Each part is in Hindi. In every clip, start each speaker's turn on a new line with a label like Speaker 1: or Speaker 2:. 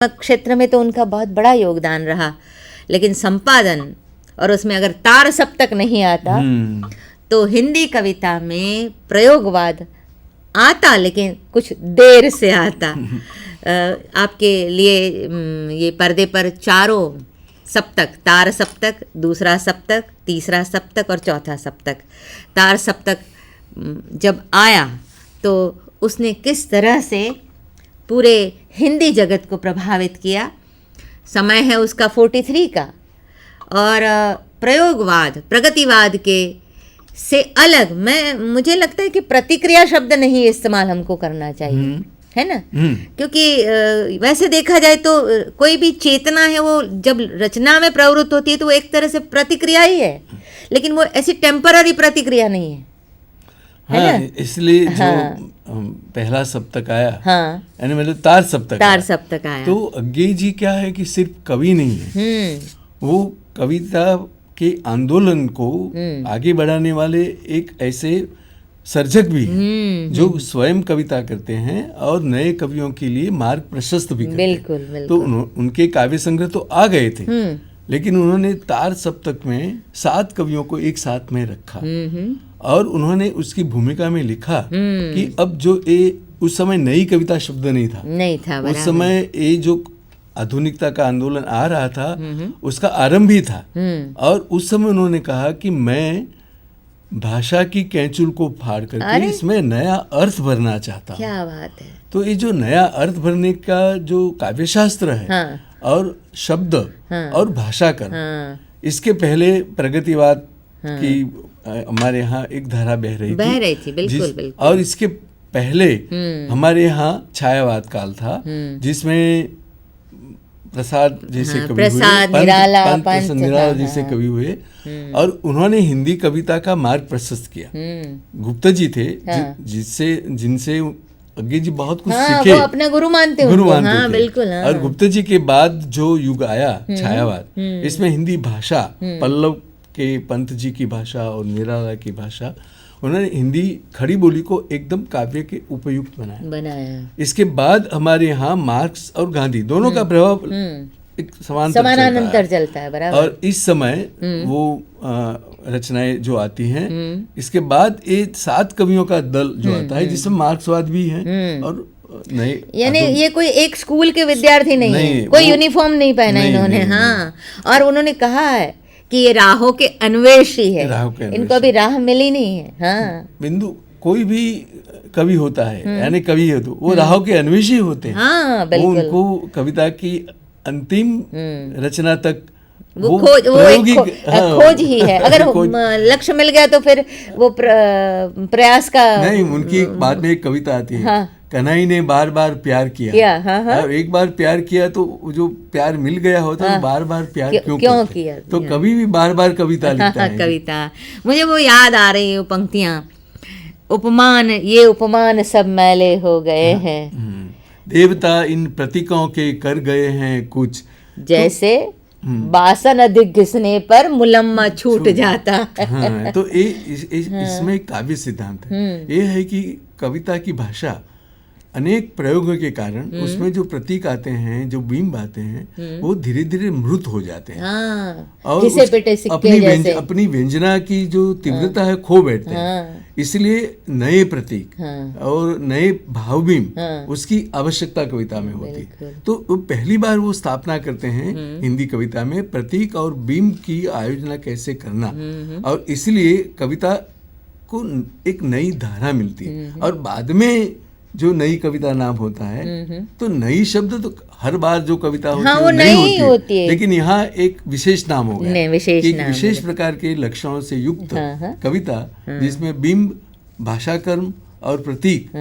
Speaker 1: क्षेत्र में तो उनका बहुत बड़ा योगदान रहा, लेकिन संपादन और उसमें अगर तार सप्तक नहीं आता तो हिंदी कविता में प्रयोगवाद आता, लेकिन कुछ देर से आता। आपके लिए ये पर्दे पर चारों सप्तक, तार सप्तक, दूसरा सप्तक, तीसरा सप्तक और चौथा सप्तक। तार सप्तक जब आया तो उसने किस तरह से पूरे हिंदी जगत को प्रभावित किया। समय है उसका 43 का, और प्रयोगवाद, प्रगतिवाद के से अलग मुझे लगता है कि प्रतिक्रिया शब्द नहीं इस्तेमाल हमको करना चाहिए, है ना। क्योंकि वैसे देखा जाए तो कोई भी चेतना है वो जब रचना में प्रवृत्त होती है तो वो एक तरह से प्रतिक्रिया ही है, लेकिन वो ऐसी टेम्पररी प्रतिक्रिया नहीं है।
Speaker 2: हाँ, इसलिए जो पहला सप्तक आया, यानी मतलब तार सप्तक आया, तो अज्ञेय जी क्या है कि सिर्फ कवि नहीं है, वो कविता के आंदोलन को आगे बढ़ाने वाले एक ऐसे सर्जक भी हैं जो स्वयं कविता करते हैं और नए कवियों के लिए मार्ग प्रशस्त भी करते हैं। तो उनके काव्य संग्रह तो आ गए थे, लेकिन उन्होंने तार सप्तक में 7 कवियों को एक साथ में रखा और उन्होंने उसकी भूमिका में लिखा कि अब जो उस समय नई कविता शब्द नहीं था, उस समय ये जो आधुनिकता का आंदोलन आ रहा था उसका आरंभ ही था, और उस समय उन्होंने कहा कि मैं भाषा की कैंचुल को फाड़ करके इसमें नया अर्थ भरना चाहता हूँ।
Speaker 1: क्या बात है।
Speaker 2: तो ये जो नया अर्थ भरने का जो काव्यशास्त्र है और शब्द और भाषा कर, इसके पहले प्रगतिवाद की हमारे यहाँ एक धारा बह रही थी
Speaker 1: बिल्कुल।
Speaker 2: और इसके पहले हमारे यहाँ छायावाद काल था, जिसमें प्रसाद जैसे कवि हुए, पंत निराला जैसे कवि हुए, और उन्होंने हिंदी कविता का मार्ग प्रशस्त किया। गुप्ता जी थे जिनसे अज्ञेय जी बहुत कुछ सीखे,
Speaker 1: वो अपना गुरु मानते थे। बिल्कुल।
Speaker 2: और गुप्ता जी के बाद जो युग आया छायावाद, इसमें हिंदी भाषा, पल्लव के पंत जी की भाषा और निराला की भाषा, उन्होंने हिंदी खड़ी बोली को एकदम काव्य के उपयुक्त बनाया। इसके बाद हमारे यहाँ मार्क्स और गांधी दोनों का प्रभाव एक समानांतर चलता है, बराबर। और इस समय वो रचनाएं जो आती हैं, इसके बाद ये 7 कवियों का दल जो आता है, जिसमें मार्क्सवाद भी है और नहीं,
Speaker 1: यानी ये कोई एक स्कूल के विद्यार्थी नहीं है, कोई यूनिफॉर्म नहीं पहना इन्होंने। हाँ, और उन्होंने कहा है कि ये राहों के अन्वेषी है, इनको अभी राह मिली नहीं है। हाँ,
Speaker 2: बिंदु कोई भी कवि होता है, यानी कवि है तो वो राहों के अन्वेषी होते हैं।
Speaker 1: हाँ, बिल्कुल।
Speaker 2: वो उनको कविता की अंतिम रचना तक
Speaker 1: वो खोज ही है। अगर लक्ष्य मिल गया तो फिर वो प्रयास का
Speaker 2: नहीं। उनकी बाद में एक कविता आती है, कन्हई ने बार बार प्यार किया। और एक बार प्यार किया तो जो प्यार मिल गया होता है, बार बार प्यार क्यों किया। तो कभी भी बार बार कविता लिखता है।
Speaker 1: कविता मुझे वो याद आ रही है पंक्तियां, ये उपमान सब मैले हो गए हैं,
Speaker 2: देवता इन प्रतीकों के कर गए हैं कुछ,
Speaker 1: जैसे बासन अधिक घिसने पर मुलम्मा छूट जाता है।
Speaker 2: हाँ, तो इसमें काव्य सिद्धांत है, ये है कि कविता की भाषा अनेक प्रयोगों के कारण उसमें जो प्रतीक आते हैं, जो बिंब आते हैं, वो धीरे धीरे मृत हो जाते हैं। और अपनी व्यंजना की जो तीव्रता है खो बैठते हैं। इसलिए नए प्रतीक और नए भावबिंब उसकी आवश्यकता कविता में होती है। तो पहली बार वो स्थापना करते हैं हिंदी कविता में प्रतीक और बिंब की आयोजना कैसे करना, और इसलिए कविता को एक नई धारा मिलती है। और बाद में जो नई कविता नाम होता है, तो नई शब्द तो हर बार जो कविता होती है वो नहीं होती है, लेकिन यहाँ एक विशेष नाम हो गया, एक विशेष प्रकार के लक्षणों से युक्त कविता, जिसमें बिंब, भाषाकर्म और प्रतीक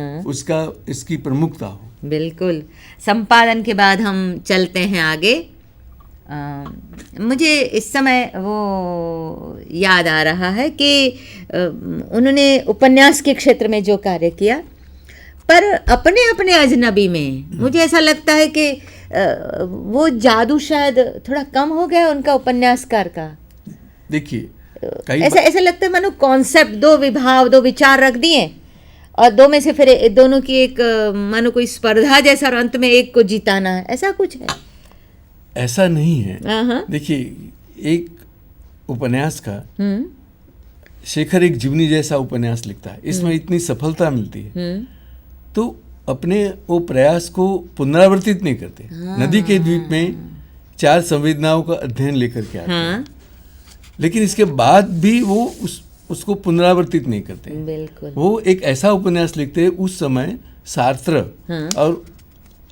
Speaker 2: इसकी प्रमुखता हो।
Speaker 1: बिल्कुल। संपादन के बाद हम चलते हैं आगे। मुझे इस समय वो याद आ रहा है कि उन्होंने उपन्यास के क्षेत्र में जो कार्य किया, पर अपने अपने अजनबी में मुझे ऐसा लगता है कि वो जादू शायद थोड़ा कम हो गया उनका उपन्यासकार का।
Speaker 2: देखिए,
Speaker 1: ऐसा लगता है मानो कॉन्सेप्ट, 2 विभाव, 2 विचार रख दिए और दो में से फिर दोनों की एक मानो कोई स्पर्धा जैसा, और अंत में एक को जिताना है, ऐसा कुछ है?
Speaker 2: ऐसा नहीं है।
Speaker 1: हाँ।
Speaker 2: देखिए, एक उपन्यास का शेखर एक जीवनी जैसा उपन्यास लिखता है, इसमें इतनी सफलता मिलती है तो अपने वो प्रयास को पुनरावर्तित नहीं करते। नदी के द्वीप में 4 संवेदनाओं का अध्ययन लेकर के आते हैं, लेकिन इसके बाद भी वो उसको पुनरावर्तित नहीं करते।
Speaker 1: बिल्कुल।
Speaker 2: वो एक ऐसा उपन्यास लिखते हैं, उस समय सार्त्र और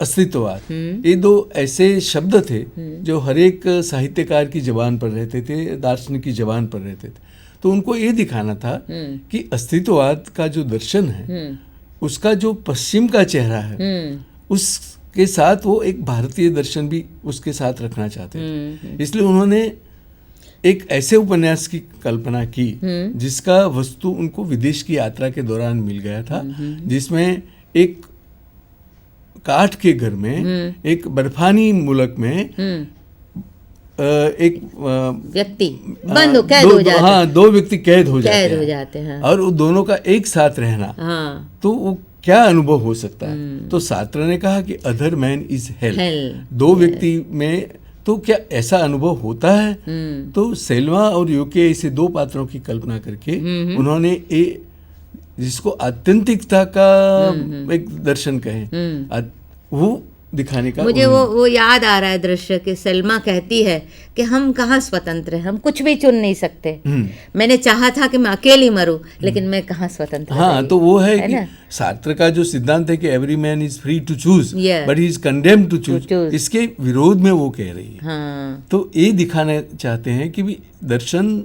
Speaker 2: अस्तित्ववाद, ये 2 ऐसे शब्द थे जो हर एक साहित्यकार की जबान पर रहते थे, दार्शनिक की जबान पर रहते थे। तो उनको ये दिखाना था कि अस्तित्ववाद का जो दर्शन है, उसका जो पश्चिम का चेहरा है, उसके साथ वो एक भारतीय दर्शन भी उसके साथ रखना चाहते थे। इसलिए उन्होंने एक ऐसे उपन्यास की कल्पना की जिसका वस्तु उनको विदेश की यात्रा के दौरान मिल गया था, जिसमें एक काठ के घर में, एक बर्फानी मुल्क में एक
Speaker 1: व्यक्ति बंद कैद हो जाते हैं।
Speaker 2: हाँ, 2 व्यक्ति कैद हो
Speaker 1: जाते हैं
Speaker 2: और वो दोनों का एक साथ रहना, तो वो क्या अनुभव हो सकता है। तो सार्त्र ने कहा कि अदर मैन इज हेल, 2 व्यक्ति में तो क्या ऐसा अनुभव होता है। तो सेल्वा और यूके ऐसे 2 पात्रों की कल्पना करके उन्होंने जिसको आत्यंतिकता का एक दर्शन कहे, वो दिखाने का।
Speaker 1: मुझे वो याद आ रहा है दृश्य कि सलमा कहती है कि हम कहाँ स्वतंत्र हैं, हम कुछ भी चुन नहीं सकते। मैंने चाहा था कि मैं अकेली मरूं, लेकिन मैं कहाँ स्वतंत्र।
Speaker 2: हाँ, तो वो है कि सार्त्र का जो सिद्धांत है कि every man is free to choose but he is condemned to choose, इसके विरोध में वो कह रही है।
Speaker 1: हाँ।
Speaker 2: तो ये दिखाना चाहते हैं कि भी दर्शन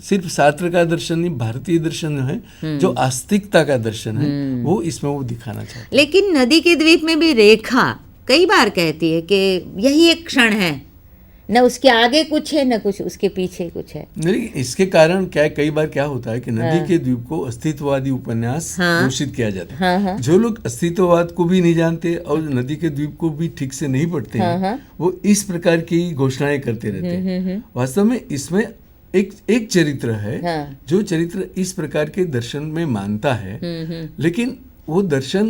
Speaker 2: सिर्फ सार्त्र का दर्शन नहीं, भारतीय दर्शन है जो आस्तिकता का दर्शन है, वो इसमें वो दिखाना चाहते हैं।
Speaker 1: लेकिन नदी के द्वीप में भी रेखा कई बार कहती है कि यही एक क्षण है, न उसके आगे कुछ है न कुछ उसके पीछे कुछ है।
Speaker 2: नहीं, इसके कारण कई बार क्या होता है कि नदी के द्वीप को अस्तित्ववादी उपन्यास घोषित किया जाता है। जो लोग अस्तित्ववाद को भी नहीं जानते और नदी के द्वीप को भी ठीक से नहीं पढ़ते हैं, वो इस प्रकार की घोषणाएं करते रहते हैं। वास्तव में इसमें एक चरित्र है जो चरित्र इस प्रकार के दर्शन में मानता है, लेकिन वो दर्शन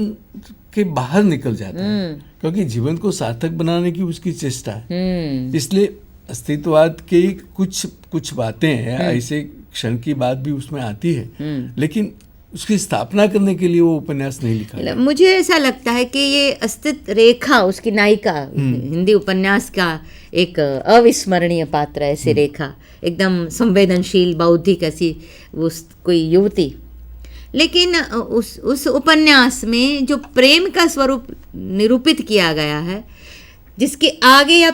Speaker 2: के बाहर निकल जाता है, क्योंकि जीवन को सार्थक बनाने की उसकी चेष्टा है। इसलिए अस्तित्ववाद के कुछ बातें हैं, ऐसे क्षण की बात भी उसमें आती है, लेकिन उसकी स्थापना करने के लिए वो उपन्यास नहीं लिखा।
Speaker 1: मुझे ऐसा लगता है कि ये अस्तित्व रेखा, उसकी नायिका, हिंदी उपन्यास का एक अविस्मरणीय पात्र है। ऐसी रेखा एकदम संवेदनशील, बौद्धिक, ऐसी कोई युवती। लेकिन उस उपन्यास में जो प्रेम का स्वरूप निरूपित किया गया है, जिसके आगे या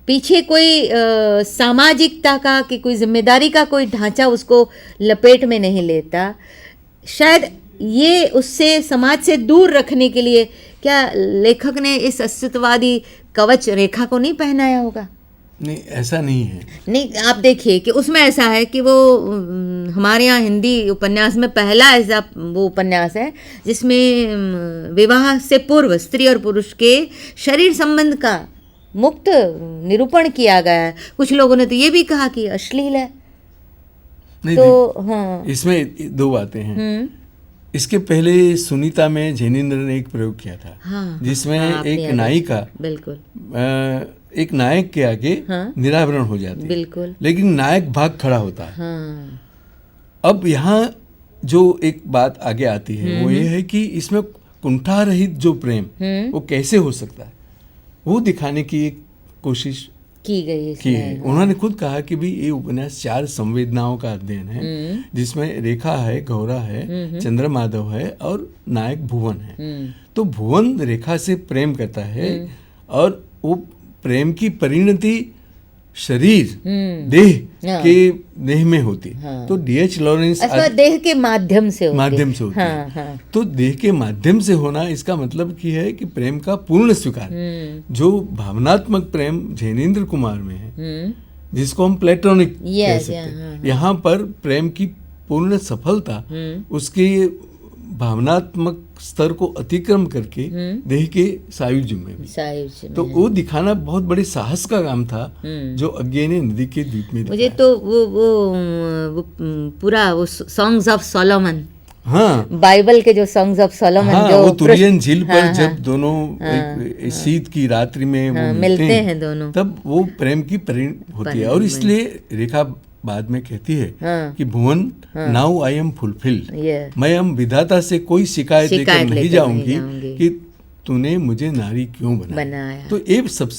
Speaker 1: पीछे कोई सामाजिकता का कि कोई जिम्मेदारी का कोई ढांचा उसको लपेट में नहीं लेता, शायद ये उससे समाज से दूर रखने के लिए क्या लेखक ने इस अस्तित्ववादी कवच रेखा को नहीं पहनाया होगा?
Speaker 2: नहीं, ऐसा नहीं है।
Speaker 1: नहीं, आप देखिए कि उसमें ऐसा है कि वो हमारे यहाँ हिंदी उपन्यास में पहला ऐसा वो उपन्यास है जिसमें विवाह से पूर्व स्त्री और पुरुष के शरीर संबंध का मुक्त निरूपण किया गया है। कुछ लोगों ने तो ये भी कहा कि अश्लील है।
Speaker 2: नहीं,
Speaker 1: तो हाँ,
Speaker 2: इसमें 2 बातें हैं। इसके पहले सुनीता में जैनेन्द्र ने एक प्रयोग किया था, जिसमें एक नायिका
Speaker 1: बिल्कुल
Speaker 2: एक नायक के आगे निरावरण हो जाती है,
Speaker 1: बिल्कुल,
Speaker 2: लेकिन नायक भाग खड़ा होता है। अब यहाँ जो एक बात आगे आती है वो ये है कि इसमें कुंठा रहित जो प्रेम वो कैसे हो सकता है, वो दिखाने की एक कोशिश
Speaker 1: की गई
Speaker 2: है। उन्होंने खुद कहा कि भी ये उपन्यास 4 संवेदनाओं का अध्ययन है, जिसमें रेखा है, गौरा है, चंद्रमाधव है और नायक भुवन है। तो भुवन रेखा से प्रेम करता है और वो प्रेम की परिणति शरीर देह में होती है। तो D.H. लॉरेंस
Speaker 1: देह के माध्यम से होती
Speaker 2: है। तो देह के माध्यम से होना इसका मतलब की है कि प्रेम का पूर्ण स्वीकार, जो भावनात्मक प्रेम जैनेन्द्र कुमार में है, जिसको हम प्लेटोनिक कह सकते हैं, यहाँ पर प्रेम की पूर्ण सफलता उसके भावनात्मक स्तर को अतिक्रम करके देह के सायुज्य में भी। तो वो दिखाना बहुत बड़े साहस का काम था जो अज्ञे ने नदी के द्वीप में
Speaker 1: मुझे तो वो पूरा वो सॉन्ग्स ऑफ सोलोमन
Speaker 2: हाँ
Speaker 1: बाइबल के जो सॉन्ग्स ऑफ सोलोमन
Speaker 2: हाँ,
Speaker 1: जो
Speaker 2: वो तुरियन झील पर
Speaker 1: हाँ,
Speaker 2: जब दोनों एक शीत की रात्रि में वो
Speaker 1: मिलते हैं दोनों,
Speaker 2: तब वो प्रेम की परिणति होती है। और इसलिए रेखा बाद में कहती है कि भुवन नाउ आई एम फुलफिल्ड, मैं अब विधाता से कोई शिकायत लेकर नहीं जाऊंगी कि तूने मुझे नारी क्यों बनाया। तो ये सब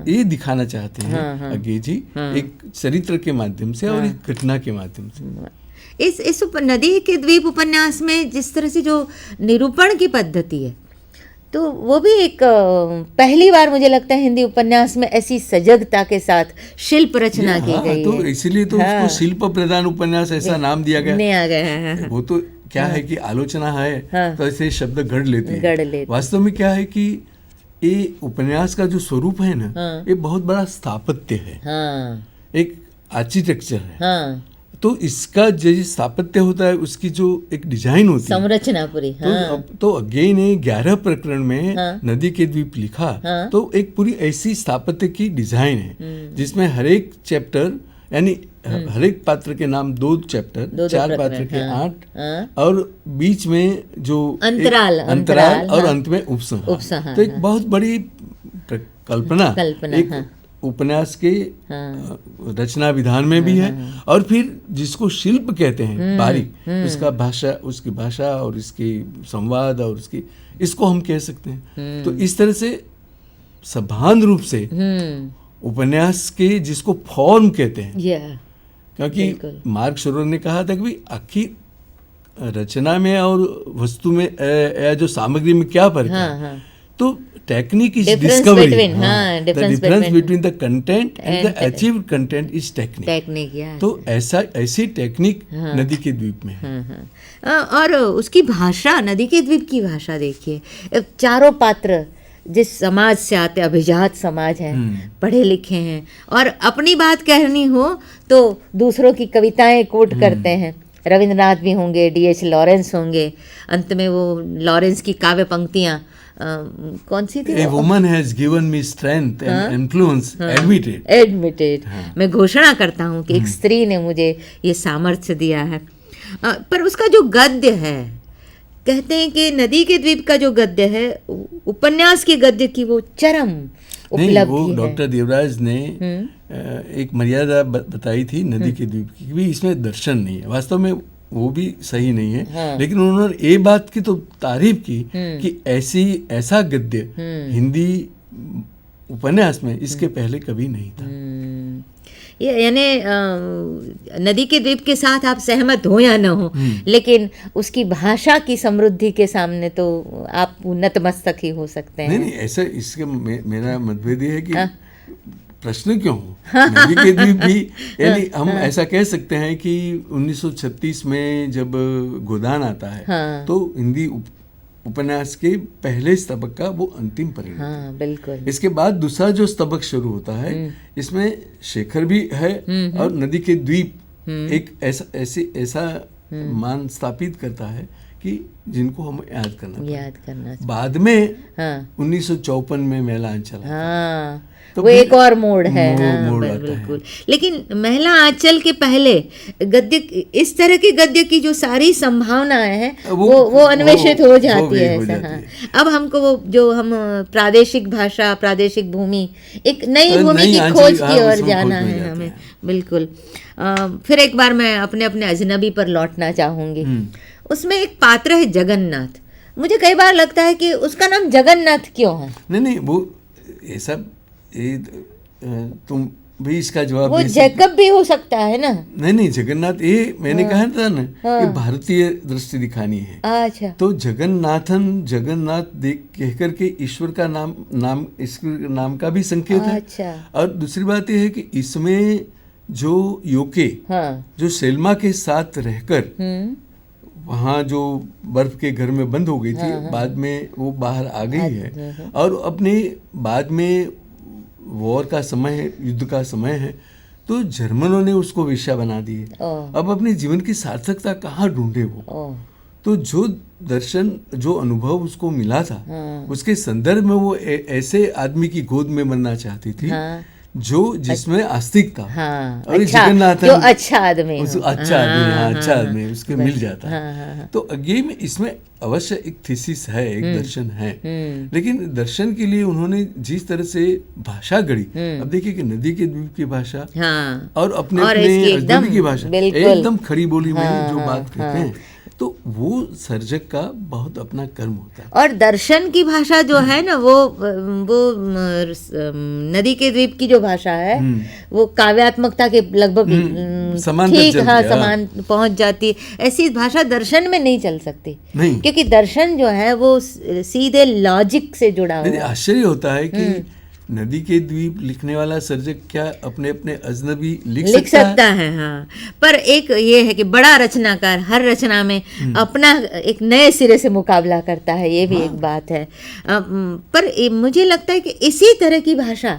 Speaker 2: ये दिखाना चाहते हैं अज्ञे जी एक चरित्र के माध्यम से और एक घटना के माध्यम से।
Speaker 1: इस नदी के द्वीप उपन्यास में जिस तरह से जो निरूपण की पद्धति है, तो वो भी एक पहली बार मुझे लगता है हिंदी उपन्यास में ऐसी सजगता के साथ शिल्प रचना की गई
Speaker 2: तो
Speaker 1: है।
Speaker 2: इसीलिए तो उसको शिल्प प्रधान उपन्यास ऐसा नाम दिया गया। वो तो क्या है कि आलोचना है तो ऐसे शब्द गढ़ लेते हैं। वास्तव में क्या है कि ये उपन्यास का जो स्वरूप है ना, ये बहुत बड़ा स्थापत्य है, एक आर्किटेक्चर है। तो इसका जो स्थापत्य होता है उसकी जो एक डिजाइन होती है,
Speaker 1: संरचना पूरी।
Speaker 2: तो अज्ञे ने 11 प्रकरण में नदी के द्वीप लिखा, तो एक पूरी ऐसी स्थापत्य की डिजाइन है जिसमें हर एक चैप्टर यानी हर एक पात्र के नाम 2 चैप्टर, 4 पात्र के 8 और बीच में जो अंतराल और अंत में उपसंहार। तो एक बहुत बड़ी कल्पना एक उपन्यास के रचना विधान में भी है। और फिर जिसको शिल्प कहते हैं बारीक, उसकी भाषा और इसकी संवाद और इसको हम कह सकते हैं। तो इस तरह से सभान रूप से उपन्यास के जिसको फॉर्म कहते हैं, क्योंकि मार्क शोरोर ने कहा था कि भाई आखिर रचना में और वस्तु में या जो सामग्री में क्या फर्क है। तो technique is discovery, the difference between the content and the achieved content is technique. तो ऐसी टेक्निक नदी के द्वीप में है।
Speaker 1: और उसकी भाषा, नदी के द्वीप की भाषा देखिए, चारों पात्र जिस समाज से आते, अभिजात समाज है, पढ़े लिखे हैं, और अपनी बात कहनी हो तो दूसरों की कविताएं कोट करते हैं। रविंद्रनाथ भी होंगे, D.H. लॉरेंस होंगे, अंत में वो लॉरेंस की काव्य पंक्तियां कौन सी थी?
Speaker 2: A woman has given me strength and influence, admitted।
Speaker 1: मैं घोषणा करता हूँ कि एक स्त्री ने मुझे ये सामर्थ्य दिया है। पर उसका जो गद्य है, कहते हैं कि नदी के द्वीप का जो गद्य है, उपन्यास के गद्य की वो चरम उपलब्धि है।
Speaker 2: वो डॉक्टर देवराज ने एक मर्यादा बताई थी नदी के द्वीप की, कि इसमें दर्शन नहीं है। वास्तव में वो भी सही नहीं है, लेकिन उन्होंने ये बात की तो तारीफ की कि ऐसा गद्य हिंदी उपन्यास में इसके पहले कभी नहीं था।
Speaker 1: यानी नदी के द्वीप के साथ आप सहमत हो या न हो, लेकिन उसकी भाषा की समृद्धि के सामने तो आप नतमस्तक ही हो सकते हैं।
Speaker 2: नहीं, ऐसा इसके मेरा मतभेद है कि प्रश्न क्यों हो। नदी के द्वीप भी यानी हम ऐसा कह सकते हैं कि 1936 में जब गोदान आता है तो हिंदी उपन्यास के पहले स्तबक का वो अंतिम परिणाम।
Speaker 1: बिल्कुल।
Speaker 2: इसके बाद दूसरा जो स्तबक शुरू होता है, इसमें शेखर भी है और नदी के द्वीप एक ऐसा मान स्थापित करता है कि जिनको हम याद करना बाद में 1954 में महिला आंचल
Speaker 1: तो वो एक और मोड़ है। बिल्कुल। लेकिन महिला आंचल के पहले गद्य, इस तरह के गद्य की जो सारी संभावनाएं हैं वो अन्वेषित हो जाती है ऐसा। अब हमको वो जो हम प्रादेशिक भाषा, प्रादेशिक भूमि, एक नई भूमि की खोज की ओर जाना है हमें। बिल्कुल। फिर एक बार मैं अपने अजनबी पर लौटना चाहूंगी। उसमें एक पात्र है जगन्नाथ। मुझे कई बार लगता है कि उसका नाम जगन्नाथ क्यों है।
Speaker 2: नहीं वो ये सब तुम भी इसका जवाब
Speaker 1: वो जैकब भी हो सकता है ना।
Speaker 2: नहीं जगन्नाथ, ये मैंने कहा था ना कि भारतीय दृष्टि दिखानी है।
Speaker 1: अच्छा।
Speaker 2: तो जगन्नाथ देख कह करके ईश्वर का ईश्वर नाम का भी संकेत है।
Speaker 1: अच्छा।
Speaker 2: और दूसरी बात यह है कि इसमें जो योके जो सेल्मा के साथ रहकर वहाँ जो बर्फ के घर में बंद हो गई थी, बाद में वो बाहर आ गई है और अपने बाद में वॉर का समय है, युद्ध का समय है, तो जर्मनों ने उसको वेश्या बना दी है। अब अपने जीवन की सार्थकता कहाँ ढूंढे वो। तो जो दर्शन, जो अनुभव उसको मिला था, उसके संदर्भ में वो ऐसे आदमी की गोद में बनना चाहती थी जो जिसमें आस्तिक था।
Speaker 1: हाँ,
Speaker 2: और
Speaker 1: अच्छा,
Speaker 2: जगन्नाथन
Speaker 1: जो अच्छा आदमी
Speaker 2: उस
Speaker 1: हो।
Speaker 2: अच्छा आदमी, हाँ, अच्छा
Speaker 1: हाँ,
Speaker 2: आदमी उसके मिल जाता
Speaker 1: हाँ,
Speaker 2: है।
Speaker 1: हाँ,
Speaker 2: तो ये में इसमें अवश्य एक थीसिस है, एक दर्शन है, लेकिन दर्शन के लिए उन्होंने जिस तरह से भाषा गढ़ी, अब देखिए कि नदी के द्वीप की भाषा
Speaker 1: हाँ,
Speaker 2: और अपने
Speaker 1: और
Speaker 2: अपने
Speaker 1: इसकी एकदम
Speaker 2: अजनबी की भाषा
Speaker 1: बिल्कुल,
Speaker 2: एकदम खड़ी बोली में
Speaker 1: हाँ,
Speaker 2: जो
Speaker 1: हाँ,
Speaker 2: बात कहते हैं, तो वो सर्जक का बहुत अपना कर्म होता है।
Speaker 1: और दर्शन की भाषा जो है ना वो नदी के द्वीप की जो भाषा है वो काव्यात्मकता के लगभग
Speaker 2: समान
Speaker 1: ठीक,
Speaker 2: तक
Speaker 1: हाँ,
Speaker 2: चलती है,
Speaker 1: समान पहुंच जाती है। ऐसी भाषा दर्शन में नहीं चल सकती,
Speaker 2: नहीं,
Speaker 1: क्योंकि दर्शन जो है वो सीधे लॉजिक से जुड़ा हुआ
Speaker 2: नहीं,
Speaker 1: है।
Speaker 2: आश्चर्य होता है कि नदी के द्वीप लिखने वाला सर्जक क्या अपने अपने अजनबी लिख
Speaker 1: सकता है। हाँ, पर एक ये है कि बड़ा रचनाकार हर रचना में अपना एक नए सिरे से मुकाबला करता है, ये भी एक बात है। पर मुझे लगता है कि इसी तरह की भाषा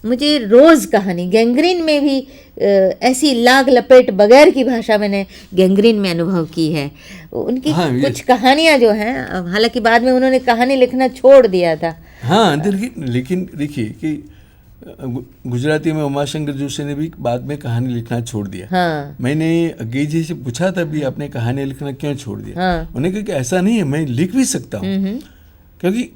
Speaker 1: मुझे रोज़ कहानी गैंग्रीन में भी ऐसी लाग लपेट बगैर की भाषा मैंने गैंग्रीन में अनुभव की है। उनकी कुछ कहानियाँ जो हैं, हालांकि बाद में उन्होंने कहानी लिखना छोड़ दिया था।
Speaker 2: हाँ, लेकिन देखिए कि गुजराती में उमाशंकर जोशी ने भी बाद में कहानी लिखना छोड़ दिया।
Speaker 1: हाँ,
Speaker 2: मैंने अज्ञे जी से पूछा था भी आपने कहानी लिखना क्यों छोड़ दिया।
Speaker 1: हाँ,
Speaker 2: उन्होंने कहा कि ऐसा नहीं है, मैं लिख भी सकता हूँ, क्योंकि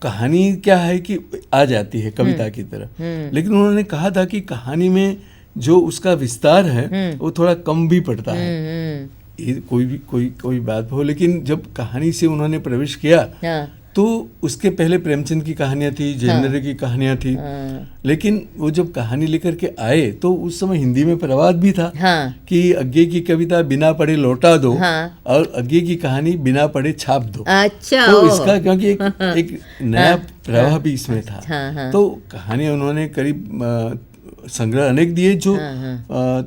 Speaker 2: कहानी क्या है कि आ जाती है कविता की तरह, लेकिन उन्होंने कहा था कि कहानी में जो उसका विस्तार है वो थोड़ा कम भी पड़ता है। ये कोई बात हो, लेकिन जब कहानी से उन्होंने प्रवेश किया तो उसके पहले प्रेमचंद की कहानियां थी, जयेंद्र की कहानियां थी, लेकिन वो जब कहानी लेकर के आए तो उस समय हिंदी में प्रवाद भी था कि अज्ञे की कविता बिना पढ़े लौटा दो, और अज्ञे की कहानी बिना पढ़े छाप दो।
Speaker 1: अच्छा,
Speaker 2: तो इसका क्योंकि एक नया प्रवाह भी इसमें था, तो कहानी उन्होंने करीब संग्रह अनेक दिए, जो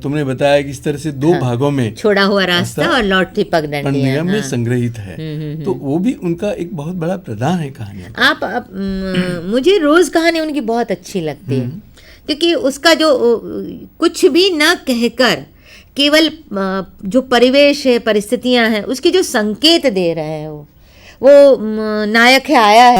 Speaker 2: तुमने बताया कि इस तरह से दो भागों में
Speaker 1: छोड़ा हुआ रास्ता और लौटती पगडंडियां
Speaker 2: में संग्रहित है। तो वो भी उनका एक बहुत बड़ा प्रदान है कहानियां।
Speaker 1: मुझे रोज कहानी उनकी बहुत अच्छी लगती है, क्योंकि उसका जो कुछ भी न कहकर केवल जो परिवेश है, परिस्थितियां हैं, उसके जो संकेत दे रहे हैं, वो नायक है, आया है,